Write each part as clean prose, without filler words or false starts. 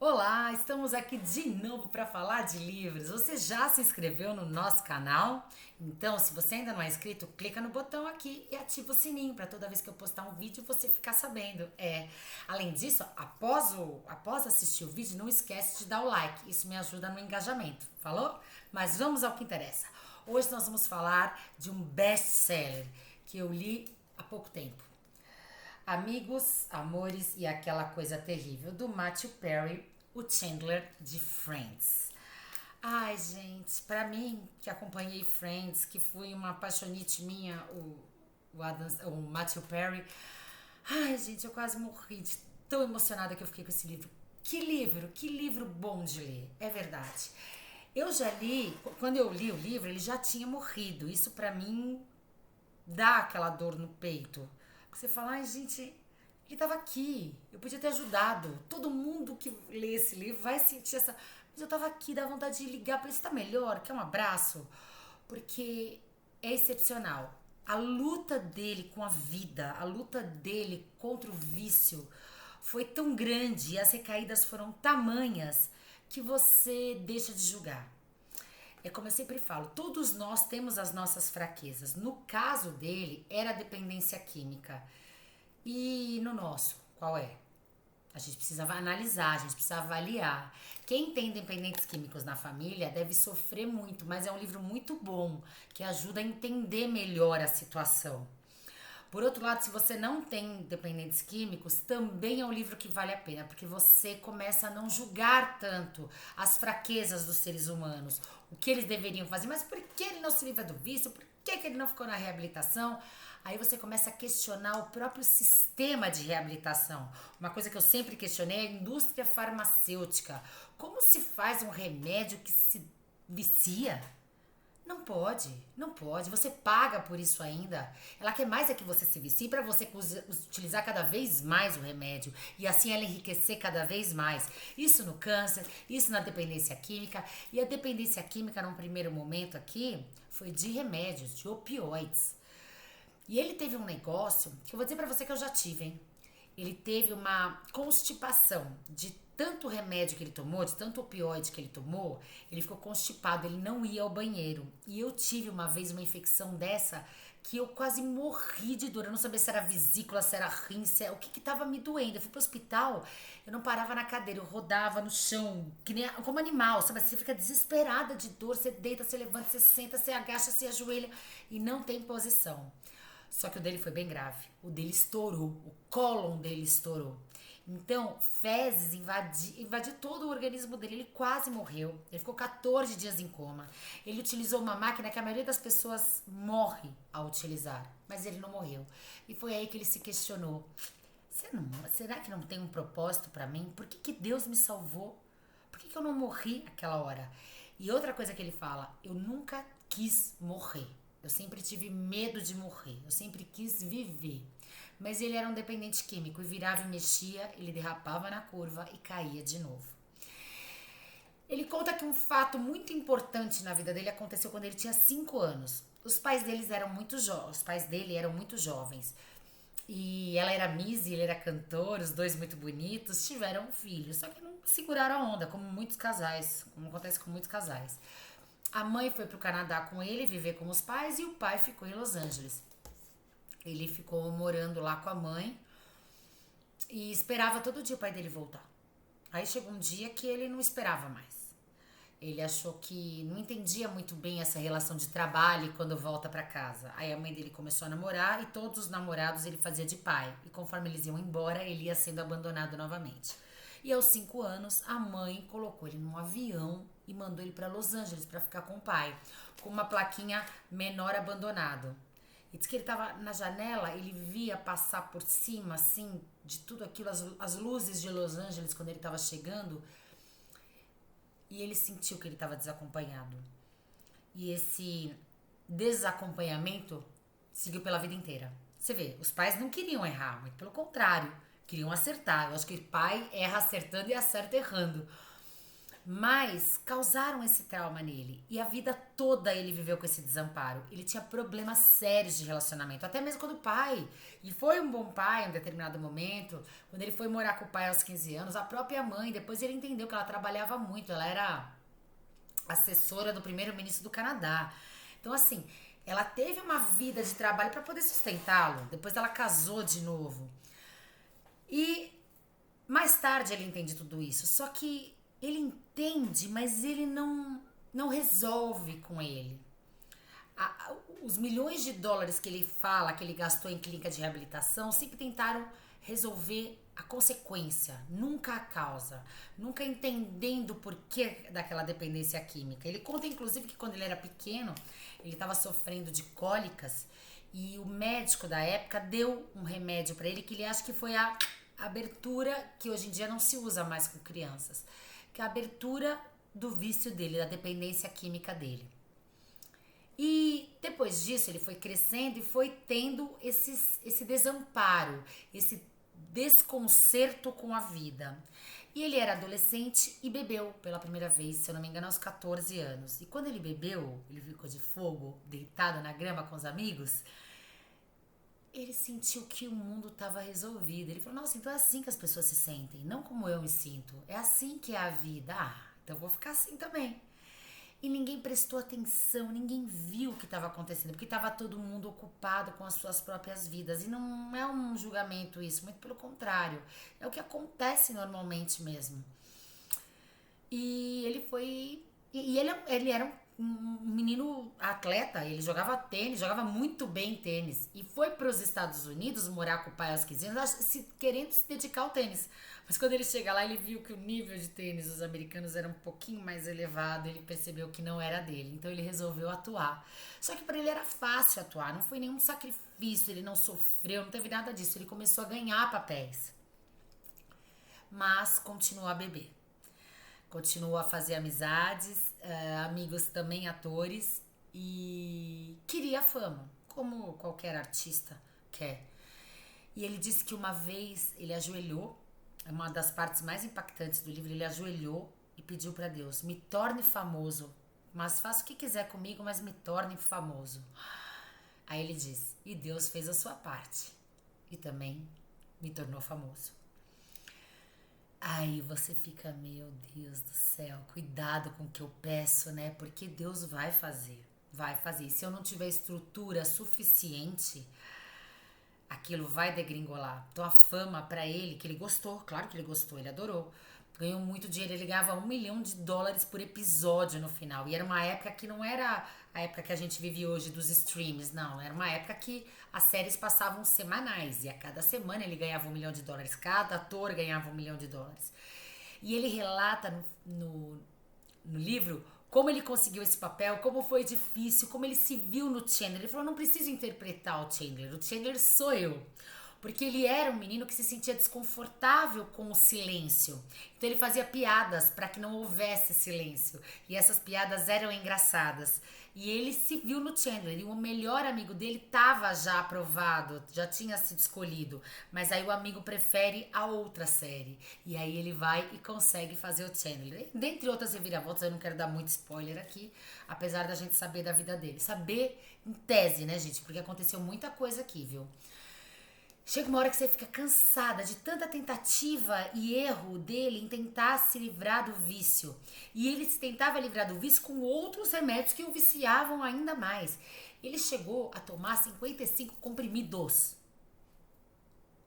Olá, estamos aqui de novo para falar de livros. Você já se inscreveu no nosso canal? Então, se você ainda não é inscrito, clica no botão aqui e ativa o sininho para toda vez que eu postar um vídeo você ficar sabendo. Além disso, após assistir o vídeo, não esquece de dar o like. Isso me ajuda no engajamento. Falou? Mas vamos ao que interessa. Hoje nós vamos falar de um best-seller que eu li há pouco tempo. Amigos, Amores e Aquela Coisa Terrível, do Matthew Perry, o Chandler de Friends. Ai, gente, pra mim, que acompanhei Friends, que fui uma apaixonite minha, o Matthew Perry, ai, gente, eu quase morri de tão emocionada que eu fiquei com esse livro. Que livro bom de ler, é verdade. Eu já li, quando eu li o livro, ele já tinha morrido. Isso pra mim dá aquela dor no peito. Você fala, ai gente, ele estava aqui, eu podia ter ajudado. Todo mundo que lê esse livro vai sentir essa. Mas eu estava aqui, dá vontade de ligar para ele, está melhor, quer um abraço? Porque é excepcional. A luta dele com a vida, a luta dele contra o vício foi tão grande e as recaídas foram tamanhas que você deixa de julgar. É como eu sempre falo, todos nós temos as nossas fraquezas. No caso dele, era a dependência química. E no nosso, qual é? A gente precisa analisar, a gente precisa avaliar. Quem tem dependentes químicos na família deve sofrer muito, mas é um livro muito bom, que ajuda a entender melhor a situação. Por outro lado, se você não tem dependentes químicos, também é um livro que vale a pena, porque você começa a não julgar tanto as fraquezas dos seres humanos, o que eles deveriam fazer, mas por que ele não se livra do vício, por que ele não ficou na reabilitação? Aí você começa a questionar o próprio sistema de reabilitação. Uma coisa que eu sempre questionei é a indústria farmacêutica. Como se faz um remédio que se vicia? Não pode, não pode. Você paga por isso ainda. Ela quer mais é que você se vicie para você utilizar cada vez mais o remédio e assim ela enriquecer cada vez mais. Isso no câncer, isso na dependência química. E a dependência química, num primeiro momento aqui, foi de remédios, de opioides. E ele teve um negócio que eu vou dizer pra você que eu já tive, hein? Ele teve uma constipação de tanto remédio que ele tomou, de tanto opioide que ele tomou, ele ficou constipado, ele não ia ao banheiro. E eu tive uma vez uma infecção dessa que eu quase morri de dor. Eu não sabia se era vesícula, se era rim, o que tava me doendo. Eu fui pro hospital, eu não parava na cadeira, eu rodava no chão, que nem como animal, sabe? Você fica desesperada de dor, você deita, você levanta, você senta, você agacha, você ajoelha e não tem posição. Só que o dele foi bem grave. O dele estourou. O cólon dele estourou. Então, fezes invadiu todo o organismo dele. Ele quase morreu. Ele ficou 14 dias em coma. Ele utilizou uma máquina que a maioria das pessoas morre ao utilizar. Mas ele não morreu. E foi aí que ele se questionou. Será que não tem um propósito pra mim? Por que Deus me salvou? Por que eu não morri aquela hora? E outra coisa que ele fala, eu nunca quis morrer. Eu sempre tive medo de morrer. Eu sempre quis viver. Mas ele era um dependente químico e virava e mexia, ele derrapava na curva e caía de novo. Ele conta que um fato muito importante na vida dele aconteceu quando ele tinha 5 anos. Os pais dele eram muito jovens. E ela era Miss e ele era cantor, os dois muito bonitos, tiveram um filho. Só que não seguraram a onda, como muitos casais, como acontece com muitos casais. A mãe foi pro Canadá com ele, viver com os pais, e o pai ficou em Los Angeles. Ele ficou morando lá com a mãe e esperava todo dia o pai dele voltar. Aí chegou um dia que ele não esperava mais. Ele achou que não entendia muito bem essa relação de trabalho quando volta pra casa. Aí a mãe dele começou a namorar e todos os namorados ele fazia de pai. E conforme eles iam embora, ele ia sendo abandonado novamente. E aos 5 anos, a mãe colocou ele num avião e mandou ele para Los Angeles para ficar com o pai, com uma plaquinha menor abandonado. E diz que ele tava na janela, ele via passar por cima, assim, de tudo aquilo, as luzes de Los Angeles quando ele tava chegando, e ele sentiu que ele estava desacompanhado. E esse desacompanhamento seguiu pela vida inteira. Você vê, os pais não queriam errar, muito pelo contrário, queriam acertar. Eu acho que o pai erra acertando e acerta errando. Mas causaram esse trauma nele. E a vida toda ele viveu com esse desamparo. Ele tinha problemas sérios de relacionamento, até mesmo quando o pai. E foi um bom pai em um determinado momento. Quando ele foi morar com o pai aos 15 anos, a própria mãe, depois ele entendeu que ela trabalhava muito. Ela era assessora do primeiro-ministro do Canadá. Então, assim, ela teve uma vida de trabalho para poder sustentá-lo. Depois ela casou de novo. E mais tarde ele entende tudo isso. Só que ele entende, mas ele não resolve com ele. Os milhões de dólares que ele fala que ele gastou em clínica de reabilitação sempre tentaram resolver a consequência, nunca a causa, nunca entendendo o porquê daquela dependência química. Ele conta, inclusive, que quando ele era pequeno, ele estava sofrendo de cólicas e o médico da época deu um remédio para ele que ele acha que foi a abertura, que hoje em dia não se usa mais com crianças, que é a abertura do vício dele, da dependência química dele. E depois disso ele foi crescendo e foi tendo esse desamparo, esse desconcerto com a vida. E ele era adolescente e bebeu pela primeira vez, se eu não me engano, aos 14 anos. E quando ele bebeu, ele ficou de fogo, deitado na grama com os amigos, ele sentiu que o mundo estava resolvido. Ele falou, nossa, então é assim que as pessoas se sentem, não como eu me sinto. É assim que é a vida. Ah, então eu vou ficar assim também. E ninguém prestou atenção, ninguém viu o que estava acontecendo, porque estava todo mundo ocupado com as suas próprias vidas. E não é um julgamento isso, muito pelo contrário. É o que acontece normalmente mesmo. E ele foi... E ele era um menino atleta, ele jogava tênis, jogava muito bem tênis. E foi para os Estados Unidos morar com o pai aos 15 anos, querendo se dedicar ao tênis. Mas quando ele chega lá, ele viu que o nível de tênis dos americanos era um pouquinho mais elevado, ele percebeu que não era dele, então ele resolveu atuar. Só que para ele era fácil atuar, não foi nenhum sacrifício, ele não sofreu, não teve nada disso, ele começou a ganhar papéis. Mas continuou a beber. Continuou a fazer amizades, amigos também atores e queria fama, como qualquer artista quer. E ele disse que uma vez ele ajoelhou, é uma das partes mais impactantes do livro, ele ajoelhou e pediu para Deus, me torne famoso, mas faça o que quiser comigo, mas me torne famoso. Aí ele disse, e Deus fez a sua parte e também me tornou famoso. Aí você fica, meu Deus do céu, cuidado com o que eu peço, né? Porque Deus vai fazer, vai fazer. E se eu não tiver estrutura suficiente, aquilo vai degringolar. Então a fama pra ele, que ele gostou, claro que ele gostou, ele adorou. Ganhou muito dinheiro, ele ganhava $1 milhão por episódio no final. E era uma época que não era a época que a gente vive hoje dos streams, não. Era uma época que as séries passavam semanais. E a cada semana ele ganhava $1 milhão. Cada ator ganhava $1 milhão. E ele relata no livro como ele conseguiu esse papel, como foi difícil, como ele se viu no Chandler. Ele falou, não preciso interpretar o Chandler sou eu. Porque ele era um menino que se sentia desconfortável com o silêncio. Então ele fazia piadas para que não houvesse silêncio. E essas piadas eram engraçadas. E ele se viu no Chandler. E o melhor amigo dele estava já aprovado, já tinha sido escolhido. Mas aí o amigo prefere a outra série. E aí ele vai e consegue fazer o Chandler. Dentre outras reviravoltas, eu não quero dar muito spoiler aqui, apesar da gente saber da vida dele. Saber em tese, né, gente? Porque aconteceu muita coisa aqui, viu? Chega uma hora que você fica cansada de tanta tentativa e erro dele em tentar se livrar do vício. E ele se tentava livrar do vício com outros remédios que o viciavam ainda mais. Ele chegou a tomar 55 comprimidos.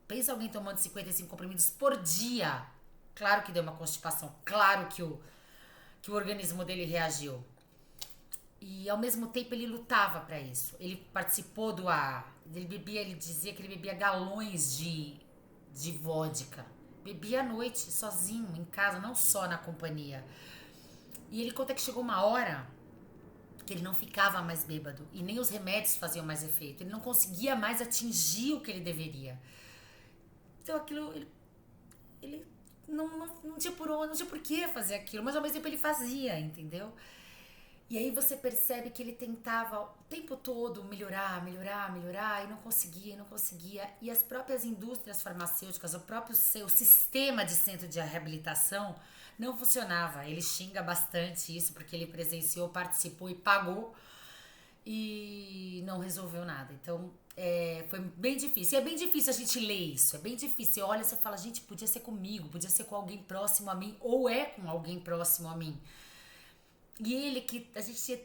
Pensa alguém tomando 55 comprimidos por dia. Claro que deu uma constipação. Claro que o organismo dele reagiu. E ao mesmo tempo ele lutava para isso. Ele participou do ele dizia que ele bebia galões de vodka. Bebia à noite, sozinho, em casa, não só na companhia. E ele conta que chegou uma hora que ele não ficava mais bêbado. E nem os remédios faziam mais efeito. Ele não conseguia mais atingir o que ele deveria. Então aquilo, ele não tinha por onde, não tinha por que fazer aquilo. Mas ao mesmo tempo ele fazia, entendeu? E aí você percebe que ele tentava o tempo todo melhorar, melhorar, melhorar e não conseguia, e não conseguia. E as próprias indústrias farmacêuticas, o próprio seu sistema de centro de reabilitação não funcionava. Ele xinga bastante isso porque ele presenciou, participou e pagou e não resolveu nada. Então, foi bem difícil. E é bem difícil a gente ler isso. É bem difícil. Você olha e você fala, gente, podia ser comigo, podia ser com alguém próximo a mim, ou é com alguém próximo a mim. E ele que a gente tinha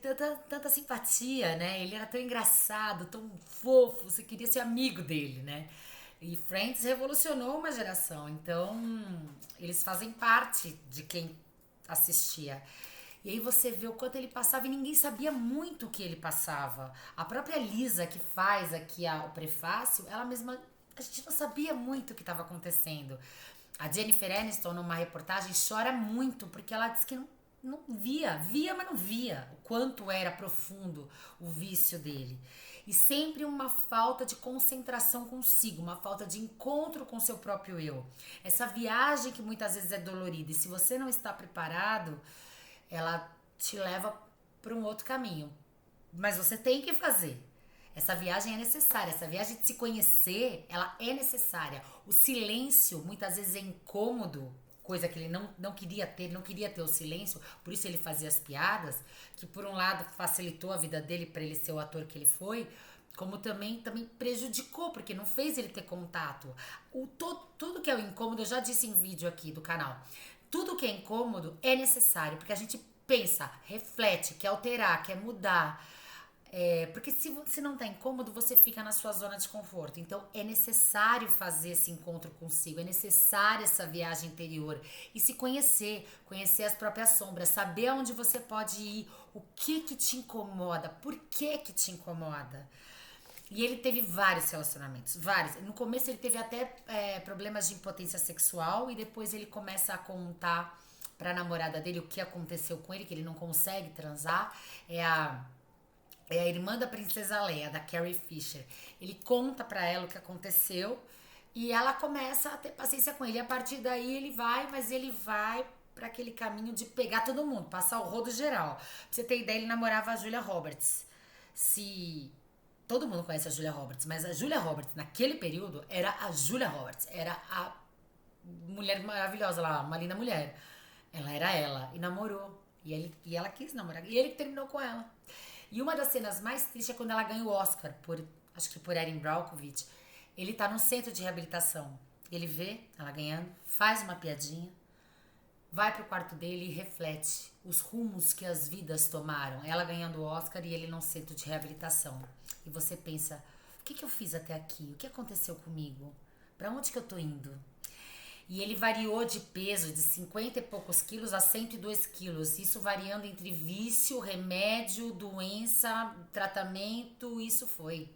tanta simpatia, né? Ele era tão engraçado, tão fofo, você queria ser amigo dele, né? E Friends revolucionou uma geração, então eles fazem parte de quem assistia. E aí você vê o quanto ele passava e ninguém sabia muito o que ele passava. A própria Lisa que faz aqui o prefácio, ela mesma, a gente não sabia muito o que estava acontecendo. A Jennifer Aniston, numa reportagem, chora muito porque ela diz que não via, mas não via o quanto era profundo o vício dele. E sempre uma falta de concentração consigo, uma falta de encontro com seu próprio eu. Essa viagem que muitas vezes é dolorida, e se você não está preparado, ela te leva para um outro caminho. Mas você tem que fazer. Essa viagem é necessária, essa viagem de se conhecer, ela é necessária. O silêncio muitas vezes é incômodo, coisa que ele não queria ter, ele não queria ter o silêncio, por isso ele fazia as piadas, que por um lado facilitou a vida dele para ele ser o ator que ele foi, como também prejudicou, porque não fez ele ter contato. Tudo que é o incômodo, eu já disse em vídeo aqui do canal, tudo que é incômodo é necessário, porque a gente pensa, reflete, quer alterar, quer mudar. Porque se não tá incômodo, você fica na sua zona de conforto. Então é necessário fazer esse encontro consigo, é necessária essa viagem interior e se conhecer as próprias sombras, saber aonde você pode ir, o que te incomoda, por que te incomoda. E ele teve vários relacionamentos, vários. No começo ele teve até problemas de impotência sexual e depois ele começa a contar pra namorada dele o que aconteceu com ele, que ele não consegue transar. É a irmã da Princesa Leia, da Carrie Fisher. Ele conta pra ela o que aconteceu e ela começa a ter paciência com ele. E a partir daí mas ele vai pra aquele caminho de pegar todo mundo, passar o rodo geral. Pra você ter ideia, ele namorava a Julia Roberts. Todo mundo conhece a Julia Roberts, mas a Julia Roberts, naquele período, era a Julia Roberts. Era a mulher maravilhosa lá, uma linda mulher. Ela era ela. E namorou. E ela quis namorar. E ele que terminou com ela. E uma das cenas mais tristes é quando ela ganha o Oscar, acho que por Erin Brockovich. Ele tá num centro de reabilitação. Ele vê ela ganhando, faz uma piadinha, vai pro quarto dele e reflete os rumos que as vidas tomaram. Ela ganhando o Oscar e ele num centro de reabilitação. E você pensa, o que eu fiz até aqui? O que aconteceu comigo? Pra onde que eu tô indo? E ele variou de peso de 50 e poucos quilos a 102 quilos. Isso variando entre vício, remédio, doença, tratamento. Isso foi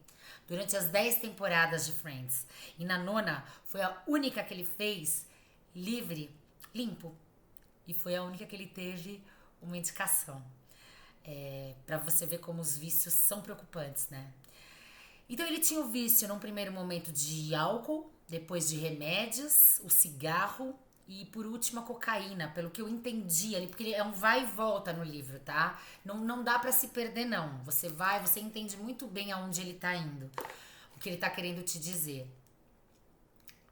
durante as 10 temporadas de Friends. E na nona foi a única que ele fez livre, limpo. E foi a única que ele teve uma indicação. Pra você ver como os vícios são preocupantes, né? Então ele tinha o vício num primeiro momento de álcool, depois de remédios, o cigarro e por último a cocaína, pelo que eu entendi ali, porque é um vai e volta no livro, tá? Não dá pra se perder não. Você entende muito bem aonde ele tá indo, o que ele tá querendo te dizer.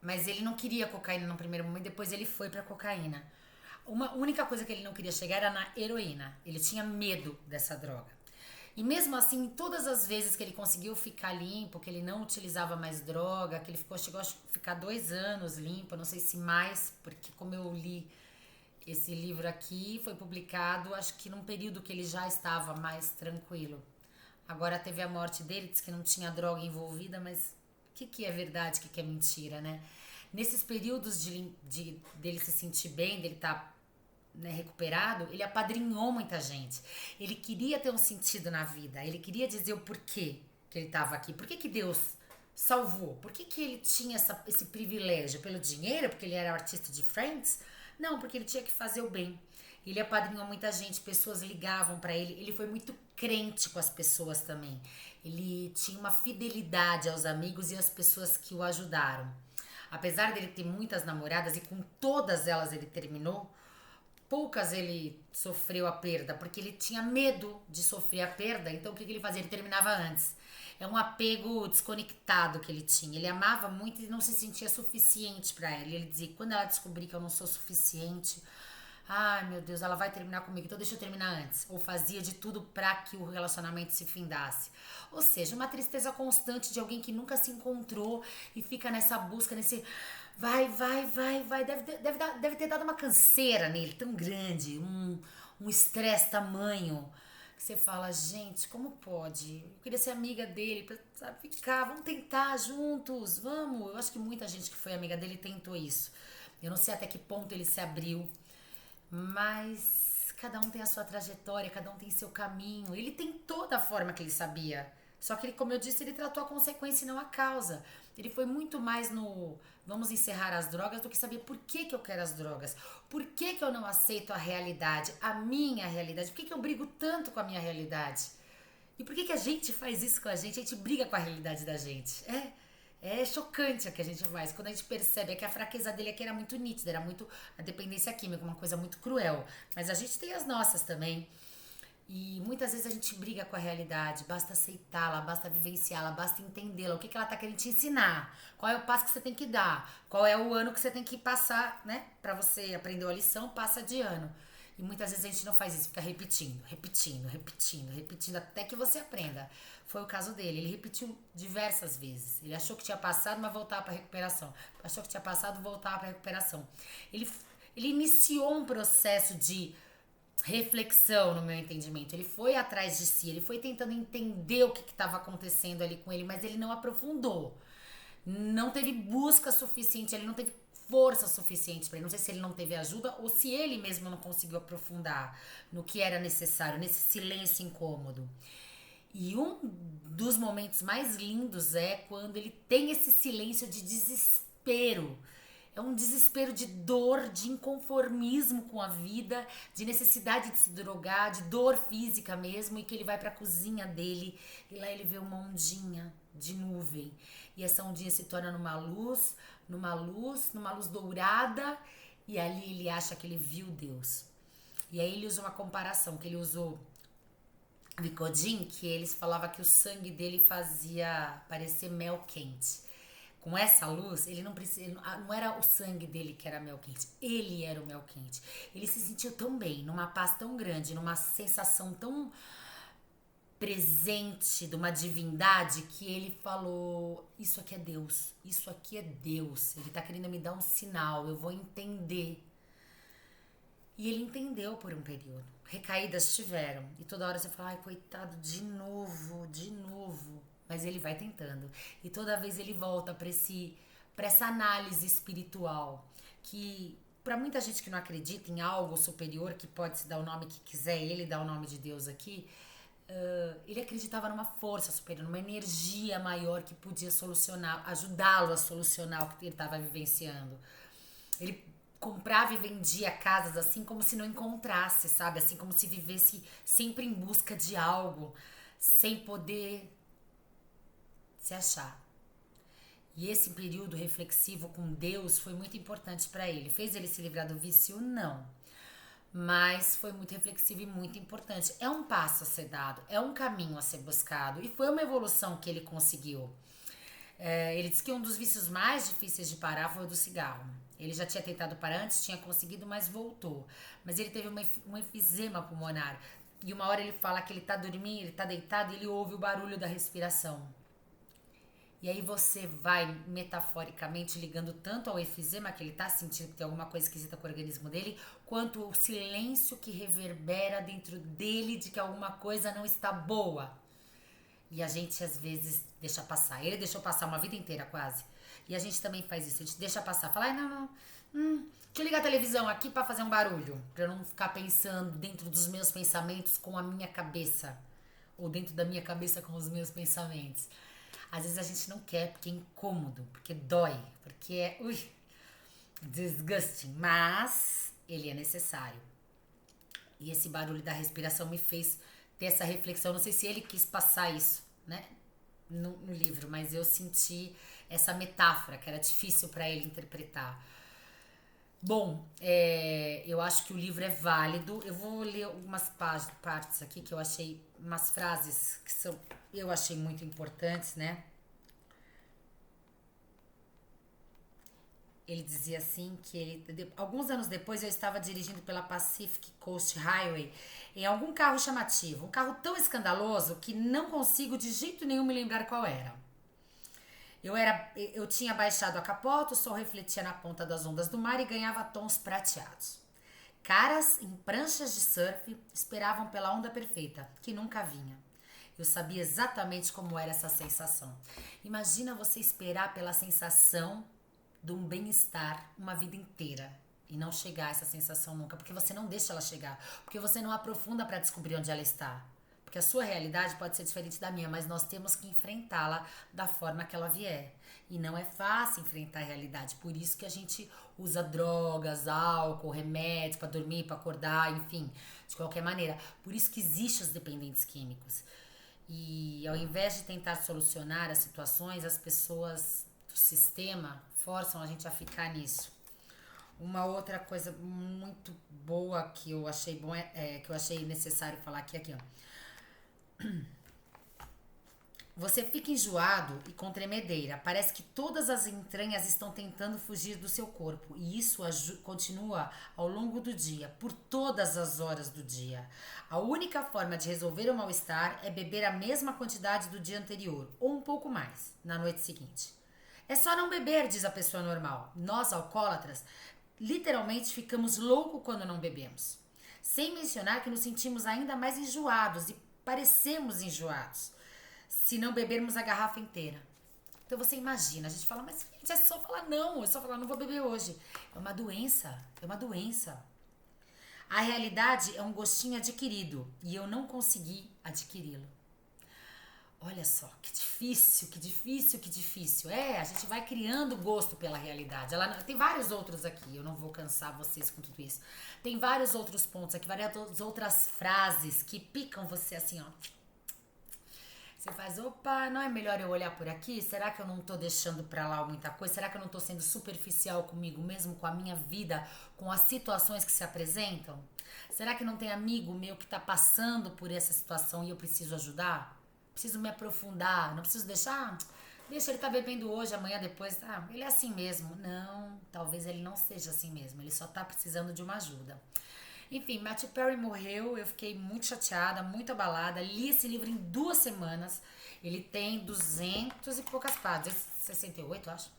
Mas ele não queria cocaína no primeiro momento, depois ele foi pra cocaína. Uma única coisa que ele não queria chegar era na heroína. Ele tinha medo dessa droga. E mesmo assim, todas as vezes que ele conseguiu ficar limpo, que ele não utilizava mais droga, que ele chegou a ficar 2 anos limpo, não sei se mais, porque como eu li esse livro aqui, foi publicado, acho que num período que ele já estava mais tranquilo. Agora teve a morte dele, diz que não tinha droga envolvida, mas o que é verdade, o que é mentira, né? Nesses períodos dele se sentir bem, dele estar recuperado, ele apadrinhou muita gente. Ele queria ter um sentido na vida, ele queria dizer o porquê que ele estava aqui, por que Deus salvou, por que ele tinha esse privilégio, pelo dinheiro, porque ele era artista de Friends? Não, porque ele tinha que fazer o bem. Ele apadrinhou muita gente, pessoas ligavam pra ele, ele foi muito crente com as pessoas também. Ele tinha uma fidelidade aos amigos e às pessoas que o ajudaram. Apesar dele ter muitas namoradas e com todas elas ele terminou, poucas ele sofreu a perda, porque ele tinha medo de sofrer a perda, então o que ele fazia? Ele terminava antes. É um apego desconectado que ele tinha. Ele amava muito e não se sentia suficiente pra ela. Ele dizia: quando ela descobrir que eu não sou suficiente, ai meu Deus, ela vai terminar comigo, então deixa eu terminar antes. Ou fazia de tudo pra que o relacionamento se findasse. Ou seja, uma tristeza constante de alguém que nunca se encontrou e fica nessa busca, nesse vai, vai, vai, vai. Deve ter dado uma canseira nele tão grande, um estresse tamanho. Que você fala, gente, como pode? Eu queria ser amiga dele, pra, sabe, ficar, vamos tentar juntos, vamos. Eu acho que muita gente que foi amiga dele tentou isso. Eu não sei até que ponto ele se abriu, mas cada um tem a sua trajetória, cada um tem seu caminho. Ele tentou da forma que ele sabia. Só que ele, como eu disse, ele tratou a consequência e não a causa. Ele foi muito mais no vamos encerrar as drogas do que saber por que, que eu quero as drogas. Por que, que eu não aceito a realidade, a minha realidade? Por que, que eu brigo tanto com a minha realidade? E por que, que a gente faz isso com a gente? A gente briga com a realidade da gente. É chocante o que a gente faz. Quando a gente percebe que a fraqueza dele aqui era muito nítida, era muito a dependência química, uma coisa muito cruel. Mas a gente tem as nossas também. E muitas vezes a gente briga com a realidade, basta aceitá-la, basta vivenciá-la, basta entendê-la. O que, que ela tá querendo te ensinar? Qual é o passo que você tem que dar? Qual é o ano que você tem que passar, né? Pra você aprender a lição, passa de ano. E muitas vezes a gente não faz isso, fica repetindo, repetindo, repetindo, repetindo até que você aprenda. Foi o caso dele, ele repetiu diversas vezes. Ele achou que tinha passado, mas voltava para recuperação. Achou que tinha passado, voltava para recuperação. Ele, ele iniciou um processo de reflexão, no meu entendimento. Ele foi atrás de si, ele foi tentando entender o que estava acontecendo ali com ele, mas ele não aprofundou. Não teve busca suficiente, ele não teve força suficiente para ele. Não sei se ele não teve ajuda ou se ele mesmo não conseguiu aprofundar no que era necessário, nesse silêncio incômodo. E um dos momentos mais lindos é quando ele tem esse silêncio de desespero. É um desespero de dor, de inconformismo com a vida, de necessidade de se drogar, de dor física mesmo, e que ele vai para a cozinha dele e lá ele vê uma ondinha de nuvem. E essa ondinha se torna numa luz, numa luz dourada, e ali ele acha que ele viu Deus. E aí ele usa uma comparação, que ele usou Vicodin, que eles falavam que o sangue dele fazia parecer mel quente. Com essa luz, ele não precisa, não era o sangue dele que era mel quente, ele era o mel quente. Ele se sentiu tão bem, numa paz tão grande, numa sensação tão presente de uma divindade que ele falou: isso aqui é Deus, isso aqui é Deus. Ele tá querendo me dar um sinal, eu vou entender. E ele entendeu por um período. Recaídas tiveram. E toda hora você fala: ai, coitado, de novo, de novo. Mas ele vai tentando. E toda vez ele volta para essa análise espiritual. Que, para muita gente que não acredita em algo superior, que pode se dar o nome que quiser, ele dá o nome de Deus aqui, ele acreditava numa força superior, numa energia maior que podia solucionar, ajudá-lo a solucionar o que ele estava vivenciando. Ele comprava e vendia casas assim como se não encontrasse, sabe? Assim como se vivesse sempre em busca de algo, sem poder se achar. E esse período reflexivo com Deus foi muito importante para ele. Fez ele se livrar do vício? Não. Mas foi muito reflexivo e muito importante. É um passo a ser dado, é um caminho a ser buscado. E foi uma evolução que ele conseguiu. Ele disse que um dos vícios mais difíceis de parar foi o do cigarro. Ele já tinha tentado parar antes, tinha conseguido, mas voltou. Mas ele teve um efizema pulmonar. E uma hora ele fala que ele tá dormindo, ele tá deitado e ele ouve o barulho da respiração. E aí você vai, metaforicamente, ligando tanto ao efizema que ele tá sentindo que tem alguma coisa esquisita com o organismo dele, quanto o silêncio que reverbera dentro dele de que alguma coisa não está boa. E a gente, às vezes, deixa passar. Ele deixou passar uma vida inteira, quase. E a gente também faz isso. A gente deixa passar. Fala, ai, não. Deixa eu ligar a televisão aqui pra fazer um barulho. Pra eu não ficar pensando dentro dos meus pensamentos com a minha cabeça. Ou dentro da minha cabeça com os meus pensamentos. Às vezes a gente não quer porque é incômodo, porque dói, porque é disgusting. Mas ele é necessário. E esse barulho da respiração me fez ter essa reflexão. Não sei se ele quis passar isso, né, no livro, mas eu senti essa metáfora que era difícil para ele interpretar. Bom, eu acho que o livro é válido. Eu vou ler algumas partes aqui que eu achei, umas frases que são, eu achei muito importantes, né? Ele dizia assim que alguns anos depois eu estava dirigindo pela Pacific Coast Highway em algum carro chamativo, um carro tão escandaloso que não consigo de jeito nenhum me lembrar qual era. Eu tinha baixado a capota, o sol refletia na ponta das ondas do mar e ganhava tons prateados. Caras em pranchas de surf esperavam pela onda perfeita, que nunca vinha. Eu sabia exatamente como era essa sensação. Imagina você esperar pela sensação de um bem-estar uma vida inteira e não chegar a essa sensação nunca, porque você não deixa ela chegar, porque você não aprofunda para descobrir onde ela está. Porque a sua realidade pode ser diferente da minha, mas nós temos que enfrentá-la da forma que ela vier. E não é fácil enfrentar a realidade, por isso que a gente usa drogas, álcool, remédio para dormir, para acordar, enfim, de qualquer maneira. Por isso que existem os dependentes químicos. E ao invés de tentar solucionar as situações, as pessoas do sistema forçam a gente a ficar nisso. Uma outra coisa muito boa que eu achei bom que eu achei necessário falar aqui, ó. Você fica enjoado e com tremedeira. Parece que todas as entranhas estão tentando fugir do seu corpo. E isso continua ao longo do dia, por todas as horas do dia. A única forma de resolver o mal-estar é beber a mesma quantidade do dia anterior, ou um pouco mais, na noite seguinte. É só não beber, diz a pessoa normal. Nós, alcoólatras, literalmente ficamos loucos quando não bebemos. Sem mencionar que nos sentimos ainda mais enjoados e parecemos enjoados se não bebermos a garrafa inteira. Então você imagina, a gente fala, mas gente, é só falar não, é só falar não vou beber hoje. É uma doença, é uma doença. A realidade é um gostinho adquirido e eu não consegui adquiri-lo. Olha só, que difícil, que difícil, que difícil. A gente vai criando gosto pela realidade. Tem vários outros aqui, eu não vou cansar vocês com tudo isso. Tem vários outros pontos aqui, várias outras frases que picam você assim, ó. Você faz, opa, não é melhor eu olhar por aqui? Será que eu não tô deixando pra lá muita coisa? Será que eu não tô sendo superficial comigo mesmo, com a minha vida, com as situações que se apresentam? Será que não tem amigo meu que tá passando por essa situação e eu preciso ajudar? Preciso me aprofundar, não preciso deixar, deixa ele tá bebendo hoje, amanhã, depois, ele é assim mesmo. Não, talvez ele não seja assim mesmo, ele só tá precisando de uma ajuda. Enfim, Matthew Perry morreu, eu fiquei muito chateada, muito abalada, li esse livro em 2 semanas, ele tem 200 e poucas páginas, 68, acho,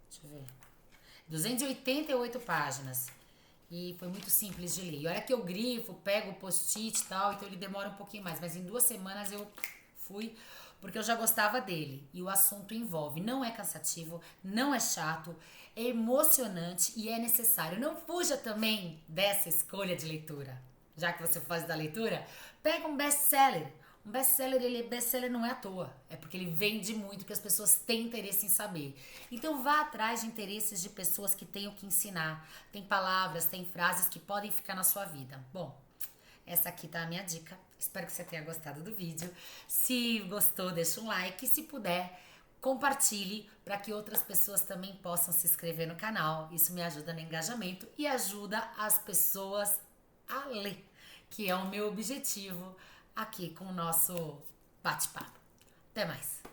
deixa eu ver, 288 páginas. E foi muito simples de ler. E olha que eu grifo, pego o post-it e tal, então ele demora um pouquinho mais. Mas em 2 semanas eu fui, porque eu já gostava dele. E o assunto envolve. Não é cansativo, não é chato, é emocionante e é necessário. Não fuja também dessa escolha de leitura. Já que você faz da leitura, pega um best-seller. Um best-seller, ele é best-seller não é à toa. É porque ele vende muito, que as pessoas têm interesse em saber. Então vá atrás de interesses de pessoas que têm o que ensinar. Tem palavras, tem frases que podem ficar na sua vida. Bom, essa aqui tá a minha dica. Espero que você tenha gostado do vídeo. Se gostou, deixa um like. Se puder, compartilhe para que outras pessoas também possam se inscrever no canal. Isso me ajuda no engajamento e ajuda as pessoas a ler, que é o meu objetivo aqui com o nosso bate-papo. Até mais!